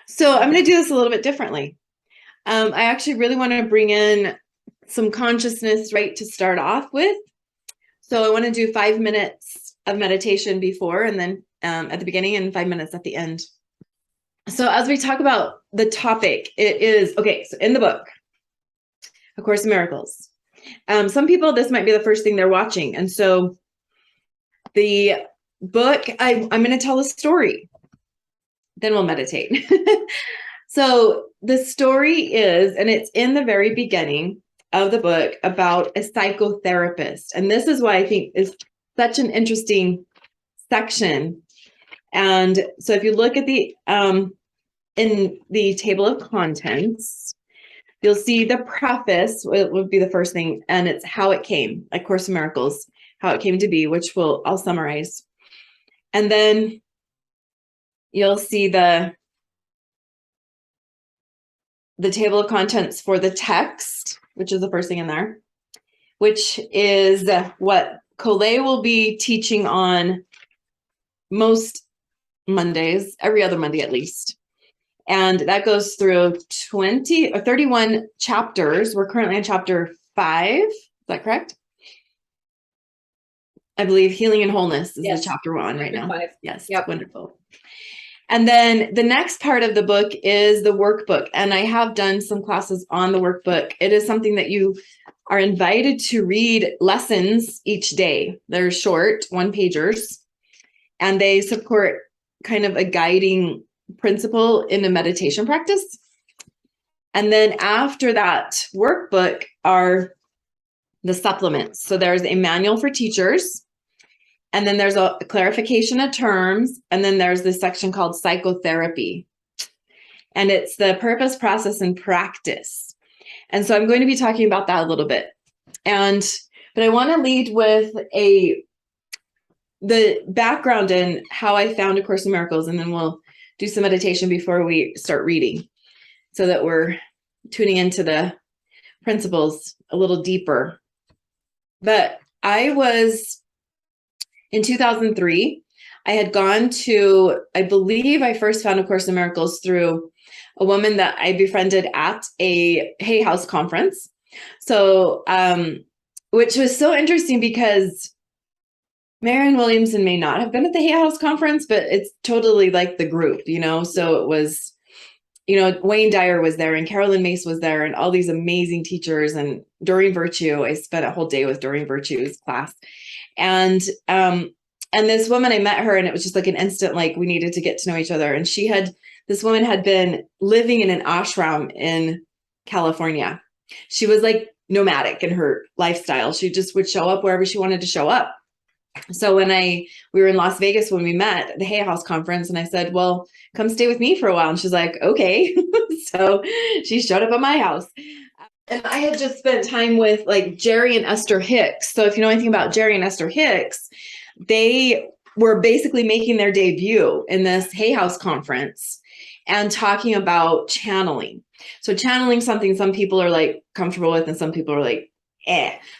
So I'm going to do this a little bit differently. I actually really want to bring in some consciousness right to start off with. So I want to do 5 minutes of meditation before and then at the beginning and 5 minutes at the end. So as we talk about the topic, it is, okay, so in the book, A Course in Miracles, some people, this might be the first thing they're watching. And so the book, I'm going to tell a story, then we'll meditate. So the story is, and it's in the very beginning of the book, about a psychotherapist. And this is why I think is such an interesting section. And so if you look at the in the table of contents, you'll see the preface would be the first thing, and it's how it came, A Course in Miracles, how it came to be, which I'll summarize. And then you'll see the table of contents for the text, which is the first thing in there, which is what Colette will be teaching on most Mondays, every other Monday at least. And that goes through 20 or 31 chapters. We're currently on chapter 5. Is that correct? I believe Healing and Wholeness is the chapter we're on right now. 5. Yes, yep. Wonderful. And then the next part of the book is the workbook. And I have done some classes on the workbook. It is something that you are invited to read lessons each day. They're short, 1-pagers, and they support kind of a guiding principle in a meditation practice. And then after that workbook are the supplements. So there's a manual for teachers, and then there's a clarification of terms, and then there's this section called psychotherapy. And it's the purpose, process, and practice. And so I'm going to be talking about that a little bit. But I want to lead with the background in how I found A Course in Miracles, and then we'll do some meditation before we start reading so that we're tuning into the principles a little deeper. But in 2003, I had gone to, I believe I first found A Course in Miracles through a woman that I befriended at a Hay House conference. So, which was so interesting because Marianne Williamson may not have been at the Hay House conference, but it's totally like the group, so it was, Wayne Dyer was there and Carolyn Mace was there and all these amazing teachers, and Doreen Virtue. I spent a whole day with Doreen Virtue's class. And this woman, I met her and it was just like an instant, like we needed to get to know each other. And this woman had been living in an ashram in California. She was like nomadic in her lifestyle. She just would show up wherever she wanted to show up. So we were in Las Vegas when we met at the Hay House conference, and I said, well, come stay with me for a while. And she's like, okay. So she showed up at my house. And I had just spent time with like Jerry and Esther Hicks. So if you know anything about Jerry and Esther Hicks, they were basically making their debut in this Hay House conference and talking about channeling. So channeling something some people are like comfortable with and some people are like,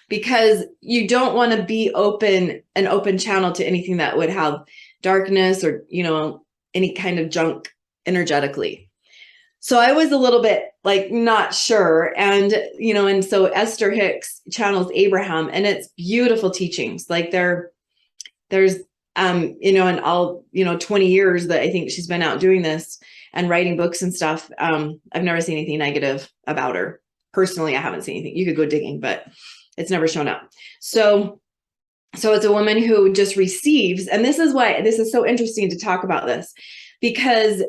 because you don't want to be an open channel to anything that would have darkness or, any kind of junk energetically. So I was a little bit like not sure. And, and so Esther Hicks channels Abraham, and it's beautiful teachings. Like there's, in all, 20 years that I think she's been out doing this and writing books and stuff. I've never seen anything negative about her. Personally, I haven't seen anything. You could go digging, but it's never shown up. So it's a woman who just receives. And this is why this is so interesting to talk about this, because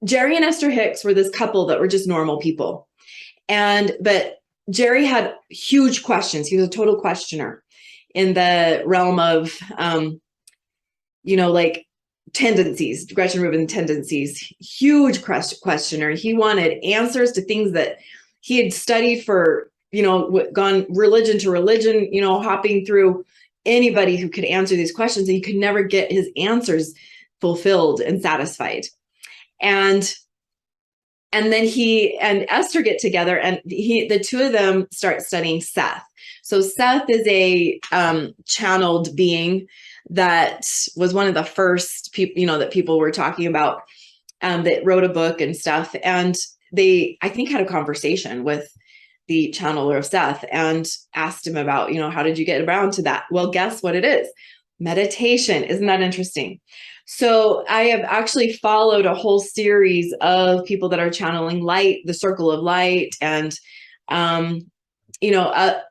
Jerry and Esther Hicks were this couple that were just normal people. But Jerry had huge questions. He was a total questioner in the realm of, like tendencies, Gretchen Rubin tendencies, huge questioner. He wanted answers to things that he had studied for, gone religion to religion, hopping through anybody who could answer these questions, and he could never get his answers fulfilled and satisfied. And then he and Esther get together, and the two of them start studying Seth. So Seth is a channeled being that was one of the first people, that people were talking about that wrote a book and stuff. And they, I think, had a conversation with the channeler of Seth and asked him about, how did you get around to that? Well, guess what it is? Meditation. Isn't that interesting? So I have actually followed a whole series of people that are channeling light, the circle of light, and,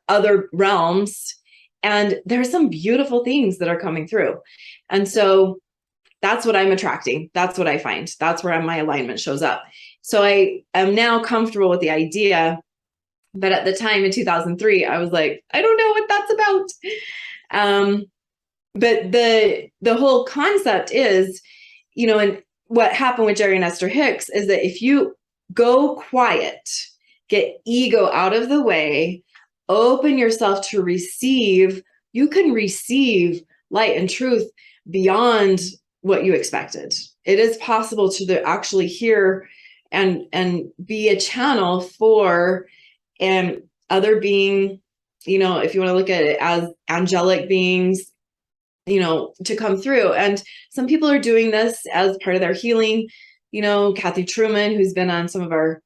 other realms. And there's some beautiful things that are coming through. And so that's what I'm attracting. That's what I find. That's where my alignment shows up. So I am now comfortable with the idea. But at the time in 2003, I was like, I don't know what that's about. But the whole concept is, and what happened with Jerry and Esther Hicks is that if you go quiet, get ego out of the way, open yourself to receive, you can receive light and truth beyond what you expected. It is possible to actually hear and be a channel for other being, if you want to look at it as angelic beings, to come through. And some people are doing this as part of their healing. Kathy Truman, who's been on some of our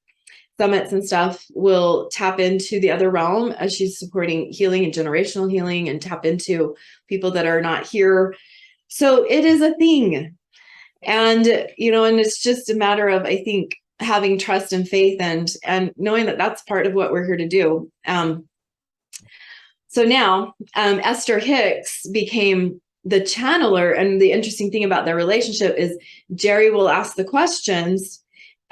summits and stuff, will tap into the other realm as she's supporting healing and generational healing, and tap into people that are not here. So it is a thing. And, and it's just a matter of, I think, having trust and faith and knowing that that's part of what we're here to do. So now Esther Hicks became the channeler. And the interesting thing about their relationship is Jerry will ask the questions.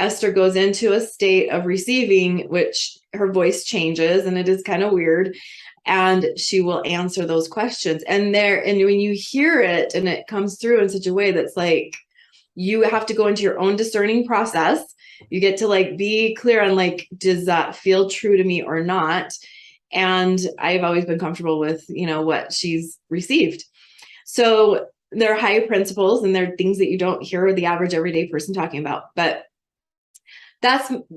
Esther goes into a state of receiving, which her voice changes, and it is kind of weird. And she will answer those questions. And when you hear it and it comes through in such a way that's like, you have to go into your own discerning process. You get to be clear on does that feel true to me or not? And I've always been comfortable with, what she's received. So there are higher principles and there are things that you don't hear the average everyday person talking about. But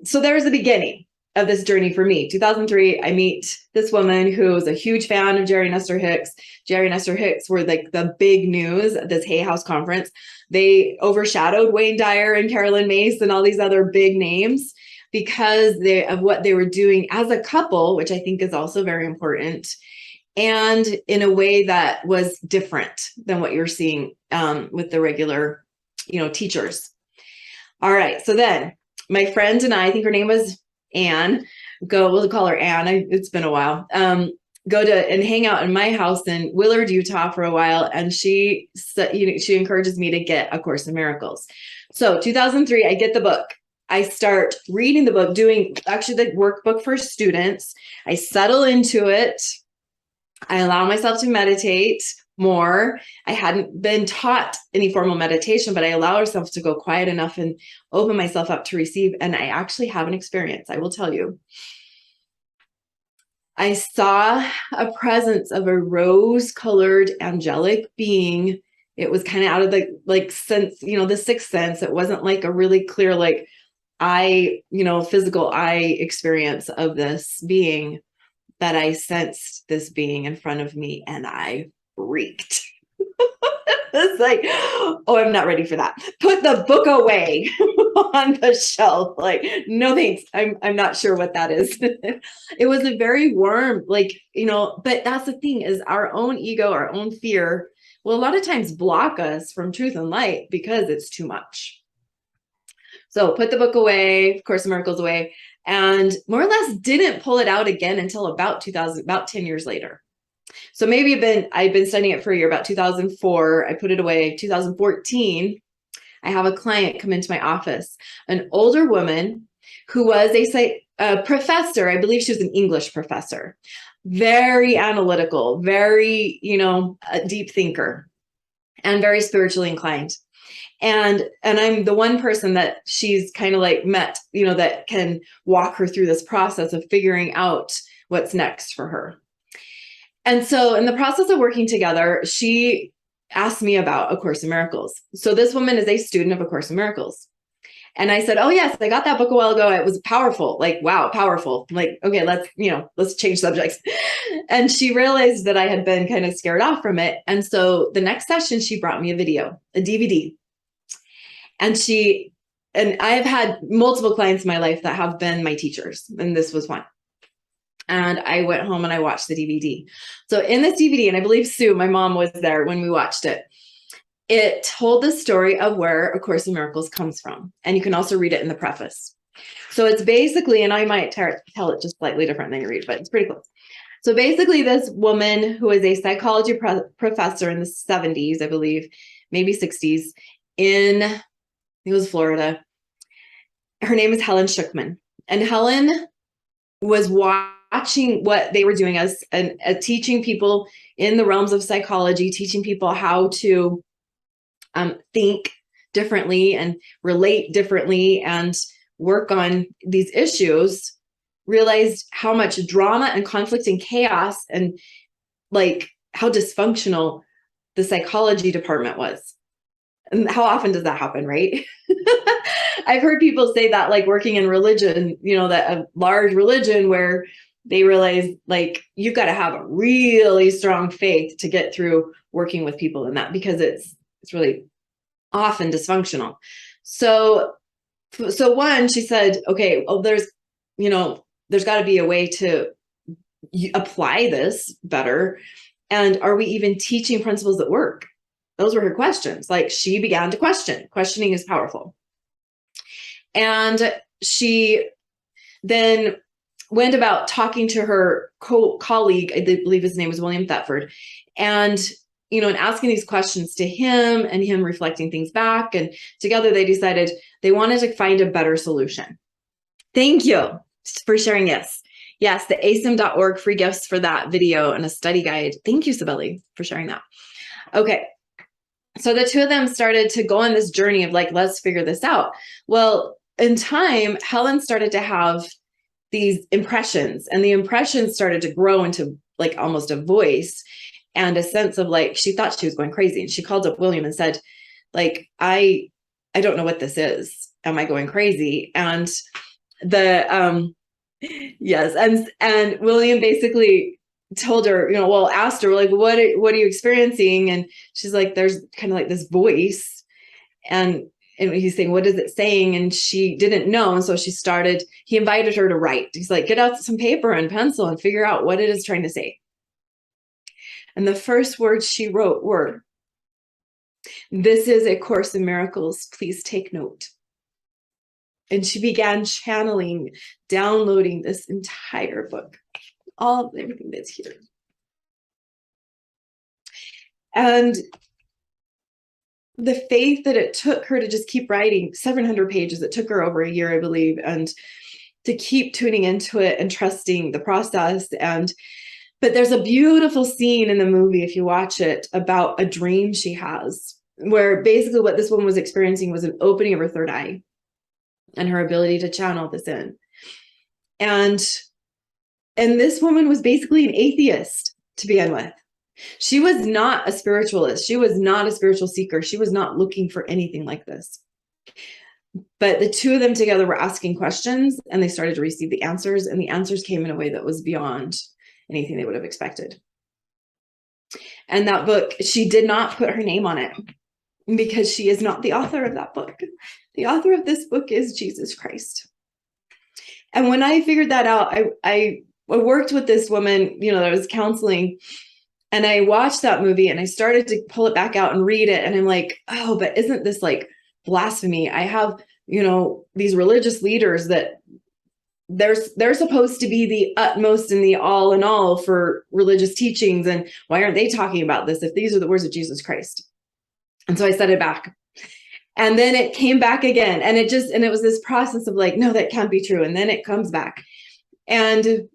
so there's the beginning of this journey for me. 2003, I meet this woman who is a huge fan of Jerry and Esther Hicks. Jerry and Esther Hicks were the big news at this Hay House conference. They overshadowed Wayne Dyer and Carolyn Mace and all these other big names because of what they were doing as a couple, which I think is also very important, and in a way that was different than what you're seeing with the regular, teachers. All right. So then my friend and I think her name was Anne, we'll call her Anne. It's been a while. Go to and hang out in my house in Willard, Utah for a while. And she encourages me to get A Course in Miracles. So 2003, I get the book. I start reading the book, doing actually the workbook for students. I settle into it. I allow myself to meditate more. I hadn't been taught any formal meditation, but I allow myself to go quiet enough and open myself up to receive. And I actually have an experience, I will tell you. I saw a presence of a rose-colored angelic being. It was kind of out of the sense, the sixth sense. It wasn't a really clear, physical eye experience of this being, that I sensed this being in front of me and I freaked. It's like, oh, I'm not ready for that. Put the book away on the shelf. No thanks. I'm not sure what that is. It was a very warm, but that's the thing is our own ego, our own fear will a lot of times block us from truth and light because it's too much. So put the book away, Course in Miracles away, and more or less didn't pull it out again until about 10 years later. So maybe I've been studying it for a year, about 2004. I put it away. 2014, I have a client come into my office, an older woman who was a professor. I believe she was an English professor, very analytical, very, a deep thinker, and very spiritually inclined. And I'm the one person that she's kind of met, that can walk her through this process of figuring out what's next for her. And so in the process of working together, she asked me about A Course in Miracles. So this woman is a student of A Course in Miracles. And I said, oh yes, I got that book a while ago. It was powerful, wow, powerful. Okay, let's change subjects. And she realized that I had been kind of scared off from it. And so the next session, she brought me a video, a DVD. And she and I've had multiple clients in my life that have been my teachers, and this was one. And I went home and I watched the DVD. So in this DVD, and I believe Sue, my mom, was there when we watched it, it told the story of where A Course in Miracles comes from. And you can also read it in the preface. So it's basically, and I might tell it just slightly different than you read, but it's pretty close. So basically, this woman who is a psychology professor in the 70s, I believe, maybe 60s, in, I think it was Florida. Her name is Helen Schucman. And Helen was watching what they were doing as teaching people in the realms of psychology, teaching people how to think differently and relate differently and work on these issues, realized how much drama and conflict and chaos and like how dysfunctional the psychology department was. And how often does that happen, right? I've heard people say that, like working in religion, you know, that a large religion where they realize like you've got to have a really strong faith to get through working with people in that, because it's really often dysfunctional. So one, she said, okay, well, there's got to be a way to apply this better. And are we even teaching principles that work? Those were her questions. Like, she began to question. Questioning is powerful. And she then went about talking to her colleague, I believe his name was William Thetford, and and asking these questions to him and him reflecting things back. And together they decided they wanted to find a better solution. Thank you for sharing. Yes, the ACIM.org free gifts for that video and a study guide. Thank you, Sibeli, for sharing that. Okay. So the two of them started to go on this journey of like, let's figure this out. Well, in time, Helen started to have these impressions, and the impressions started to grow into like almost a voice and a sense of like, she thought she was going crazy. And she called up William and said, like, I don't know what this is. Am I going crazy? And yes. And William basically told her, asked her, like, what are you experiencing? And she's like, there's kind of like this voice. And he's saying, what is it saying? And she didn't know. And so he invited her to write. He's like, get out some paper and pencil and figure out what it is trying to say. And the first words she wrote were, "This is A Course in Miracles. Please take note." And she began channeling, downloading this entire book, everything that's here. And the faith that it took her to just keep writing 700 pages, it took her over a year, I believe, and to keep tuning into it and trusting the process. But there's a beautiful scene in the movie, if you watch it, about a dream she has, where basically what this woman was experiencing was an opening of her third eye and her ability to channel this in. And this woman was basically an atheist to begin with. She was not a spiritualist. She was not a spiritual seeker. She was not looking for anything like this. But the two of them together were asking questions, and they started to receive the answers, and the answers came in a way that was beyond anything they would have expected. And that book, she did not put her name on it because she is not the author of that book. The author of this book is Jesus Christ. And when I figured that out, I worked with this woman, that I was counseling, and I watched that movie and I started to pull it back out and read it. And I'm like, oh, but isn't this like blasphemy? I have, these religious leaders that they're supposed to be the utmost and the all in all for religious teachings. And why aren't they talking about this if these are the words of Jesus Christ? And so I set it back. And then it came back again. And it was this process of like, no, that can't be true. And then it comes back. And it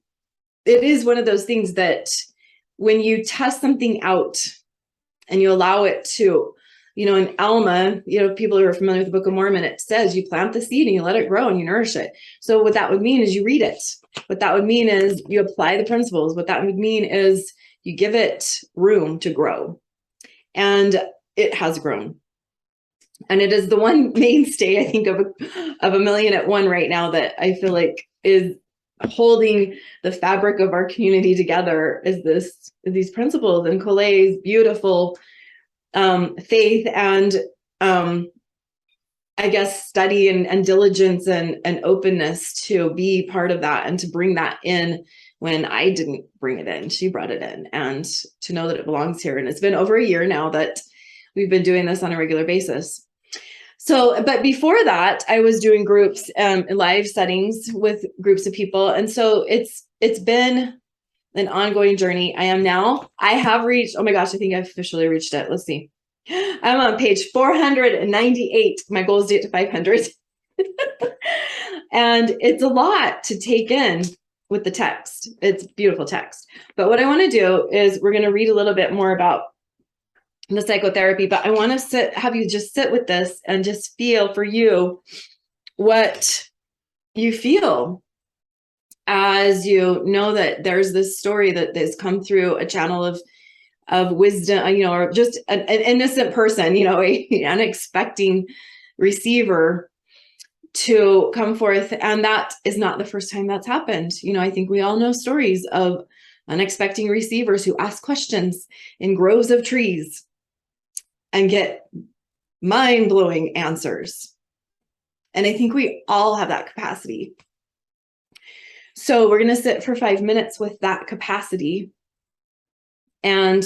is one of those things that when you test something out and you allow it to, in Alma, people who are familiar with the Book of Mormon, it says you plant the seed and you let it grow and you nourish it. So what that would mean is you read it. What that would mean is you apply the principles. What that would mean is you give it room to grow. And it has grown. And it is the one mainstay, I think, of a million at one right now that I feel like is holding the fabric of our community together, is these principles and Colet's beautiful faith and I guess, study and diligence and openness to be part of that and to bring that in when I didn't bring it in. She brought it in, and to know that it belongs here. And it's been over a year now that we've been doing this on a regular basis. So, but before that, I was doing groups, live settings with groups of people. And so it's been an ongoing journey. I have reached, oh my gosh, I think I've officially reached it. Let's see. I'm on page 498. My goal is to get to 500. And it's a lot to take in with the text. It's beautiful text. But what I want to do is we're going to read a little bit more about the psychotherapy, but I want to have you just sit with this and just feel for you what you feel as you know that there's this story that has come through a channel of wisdom, or just an innocent person, an unexpecting receiver to come forth. And that is not the first time that's happened. I think we all know stories of unexpected receivers who ask questions in groves of trees and get mind-blowing answers. And I think we all have that capacity. So we're going to sit for 5 minutes with that capacity and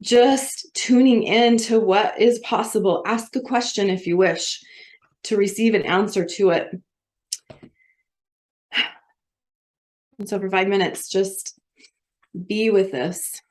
just tuning in to what is possible. Ask a question if you wish to receive an answer to it. And so for 5 minutes, just be with this.